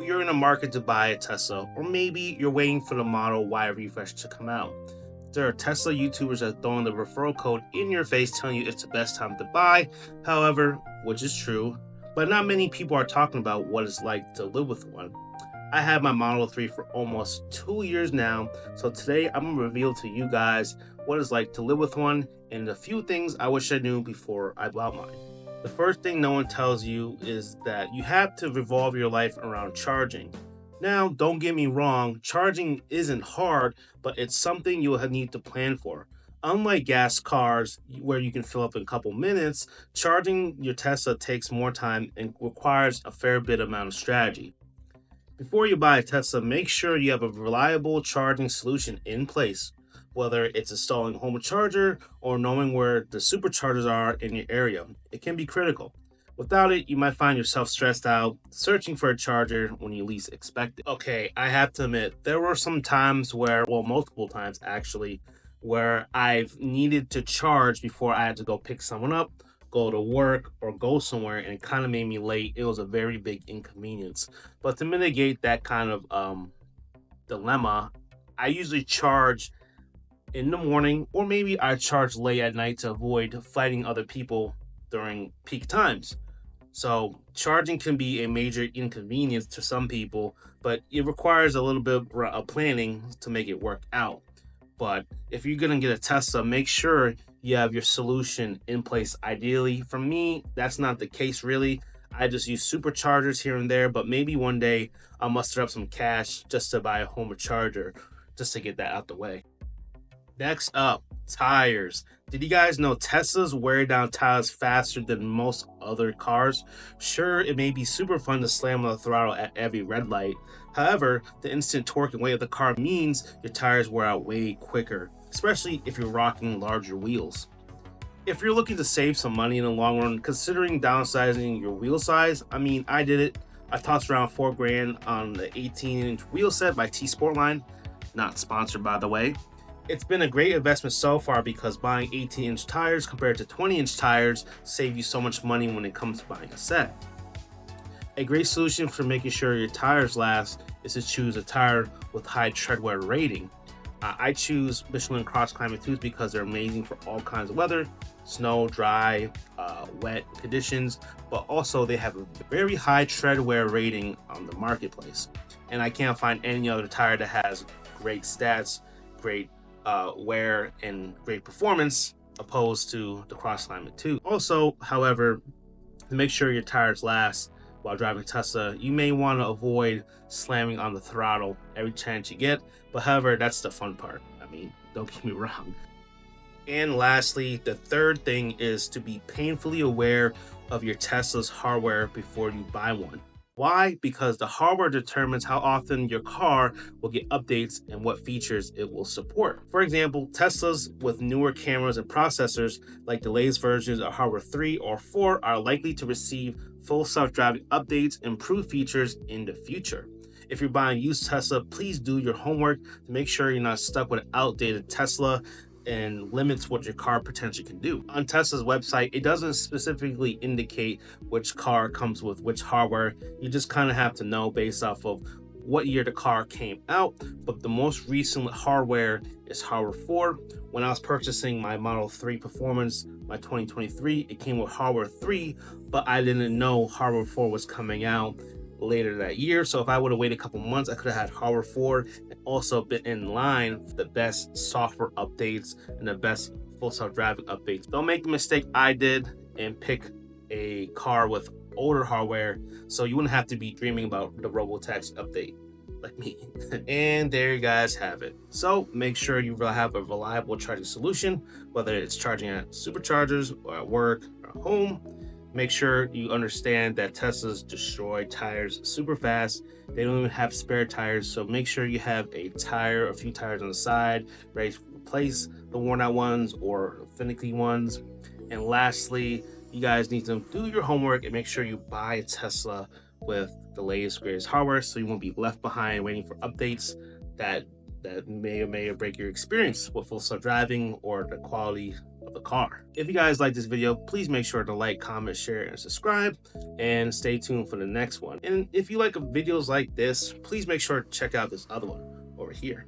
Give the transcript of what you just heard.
you're in a market to buy a Tesla, or maybe you're waiting for the Model Y refresh to come out. There are Tesla YouTubers that are throwing the referral code in your face telling you it's the best time to buy, however, which is true, but not many people are talking about what it's like to live with one. I have my Model 3 for almost 2 years now, so today I'm going to reveal to you guys what it's like to live with one and a few things I wish I knew before I bought mine. The first thing no one tells you is that you have to revolve your life around charging. Now, don't get me wrong, charging isn't hard, but it's something you'll need to plan for. Unlike gas cars, where you can fill up in a couple minutes, charging your Tesla takes more time and requires a fair bit amount of strategy. Before you buy a Tesla, make sure you have a reliable charging solution in place, whether it's installing a home charger or knowing where the superchargers are in your area. It can be critical. Without it, you might find yourself stressed out searching for a charger when you least expect it. Okay, I have to admit, there were some times where, well, multiple times actually, where I've needed to charge before I had to go pick someone up, go to work, or go somewhere, and it kind of made me late. It was a very big inconvenience. But to mitigate that kind of dilemma, I usually charge in the morning, or maybe I charge late at night to avoid fighting other people during peak times. So charging can be a major inconvenience to some people, but it requires a little bit of planning to make it work out. But if you're gonna get a Tesla, make sure you have your solution in place. Ideally, for me, that's not the case really. I just use superchargers here and there, but maybe one day I'll muster up some cash just to buy a home charger, just to get that out the way. Next up, tires. Did you guys know Teslas wear down tires faster than most other cars? Sure, it may be super fun to slam on the throttle at every red light. However, the instant torque and weight of the car means your tires wear out way quicker, especially if you're rocking larger wheels. If you're looking to save some money in the long run, considering downsizing your wheel size, I did it. I tossed around 4 grand on the 18-inch wheel set by T Sportline, not sponsored by the way. It's been a great investment so far because buying 18-inch tires compared to 20-inch tires save you so much money when it comes to buying a set. A great solution for making sure your tires last is to choose a tire with high tread wear rating. I choose Michelin Cross Climate 2s because they're amazing for all kinds of weather, snow, dry, wet conditions, but also they have a very high tread wear rating on the marketplace. And I can't find any other tire that has great stats, great wear, and great performance opposed to the Cross Climate 2. Also, however, to make sure your tires last while driving Tesla, you may want to avoid slamming on the throttle every chance you get, but however, that's the fun part. Don't get me wrong. And lastly, the third thing is to be painfully aware of your Tesla's hardware before you buy one. Why? Because the hardware determines how often your car will get updates and what features it will support. For example, Teslas with newer cameras and processors, like the latest versions of hardware 3 or 4, are likely to receive full self-driving updates and improved features in the future. If you're buying used Tesla, please do your homework to make sure you're not stuck with an outdated Tesla and limits what your car potentially can do. On Tesla's website, it doesn't specifically indicate which car comes with which hardware. You just kind of have to know based off of what year the car came out, but the most recent hardware is hardware 4. When I was purchasing my Model 3 Performance, my 2023, it came with hardware 3, but I didn't know hardware 4 was coming out later that year. So if I would have waited a couple months, I could have had hardware 4 and also been in line for the best software updates and the best full self-driving updates. Don't make the mistake I did and pick a car with older hardware, so you wouldn't have to be dreaming about the Robotaxi update like me. And there you guys have it. So make sure you have a reliable charging solution, whether it's charging at superchargers or at work or at home. Make sure you understand that Teslas destroy tires super fast. They don't even have spare tires, so make sure you have a few tires on the side, ready to replace the worn out ones or finicky ones. And lastly, you guys need to do your homework and make sure you buy a Tesla with the latest, greatest hardware, so you won't be left behind waiting for updates that may or may break your experience with full self-driving or the quality of the car. If you guys like this video, please make sure to like, comment, share, and subscribe, and stay tuned for the next one. And if you like videos like this, please make sure to check out this other one over here.